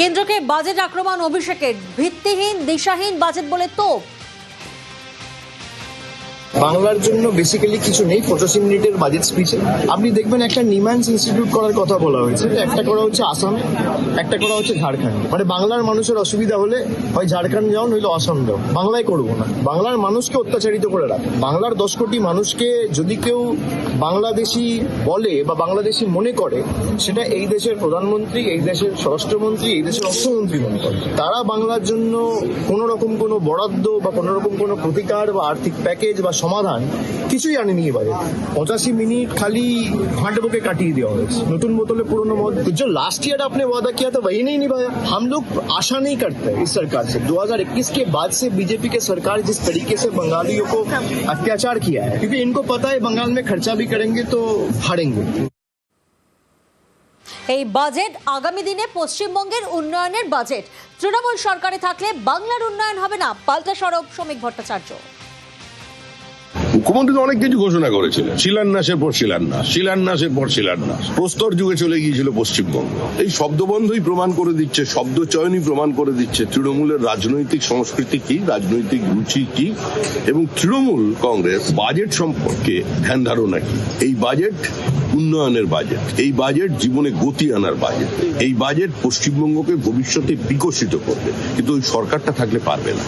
কেন্দ্রকে বাজেট আক্রমণ অভিষেকের, ভিত্তিহীন দিশাহীন বাজেট বলে তোপ। বাংলার জন্য বেসিক্যালি কিছু নেই 85 মিনিটের বাজেট স্পিচে। আপনি দেখবেন একটা নিম্যান্স ইনস্টিটিউট করার কথা বলা হয়েছে, একটা করা হচ্ছে আসামে, একটা করা হচ্ছে ঝাড়খণ্ডে। মানে বাংলার মানুষের অসুবিধা হলে হয় ঝাড়খণ্ড যাও নইলে আসাম যাও, বাংলায় করবো না। বাংলার মানুষকে অত্যাচারিত করে রাখে। বাংলার 10 কোটি মানুষকে যদি কেউ বাংলাদেশি বলে বা বাংলাদেশি মনে করে, সেটা এই দেশের প্রধানমন্ত্রী, এই দেশের স্বরাষ্ট্রমন্ত্রী, এই দেশের অর্থমন্ত্রী মনে করে। তারা বাংলার জন্য কোনো রকম কোনো বরাদ্দ বা কোনো রকম কোনো প্রতিকার বা আর্থিক প্যাকেজ বা সমাধান কিছুই আনেনি এবারে। 85 मिनट खाली घाट बोके काटिए दिया है। नतून बोतले पुरानो मौत। तो जो लास्ट ईयर आपने वादा किया था वही नहीं निभाया। हम लोग आशा नहीं करते इस सरकार से। 2021 के बाद से बीजेपी के सरकार जिस तरीके से बंगालियों को अत्याचार किया है, क्योंकि इनको पता है बंगाल में खर्चा भी करेंगे तो हारेंगे। এই বাজেট আগামী দিনে পশ্চিমবঙ্গের উন্নয়নের বাজেট। তৃণমূল সরকারে থাকলে বাংলার উন্নয়ন হবে না, পাল্টা সরব শ্রমিক ভট্টাচার্য। মুখ্যমন্ত্রী অনেক কিছু ঘোষণা করেছিলেন, শিলান্যাসের পর শিলান্যাস, শিলান্যাসের পর শিলান্যাস, প্রস্তর যুগে চলে গিয়েছিল পশ্চিমবঙ্গ। এই শব্দবন্ধই প্রমাণ করে দিচ্ছে, শব্দ চয়নই প্রমাণ করে দিচ্ছে তৃণমূলের রাজনৈতিক সংস্কৃতি কি, রাজনৈতিক রুচি কি, এবং তৃণমূল কংগ্রেস বাজেট সম্পর্কে ধ্যান ধারণা কি। এই বাজেট উন্নয়নের বাজেট, এই বাজেট জীবনে গতি আনার বাজেট, এই বাজেট পশ্চিমবঙ্গকে ভবিষ্যতে বিকশিত করবে, কিন্তু ওই সরকারটা থাকলে পারবে না।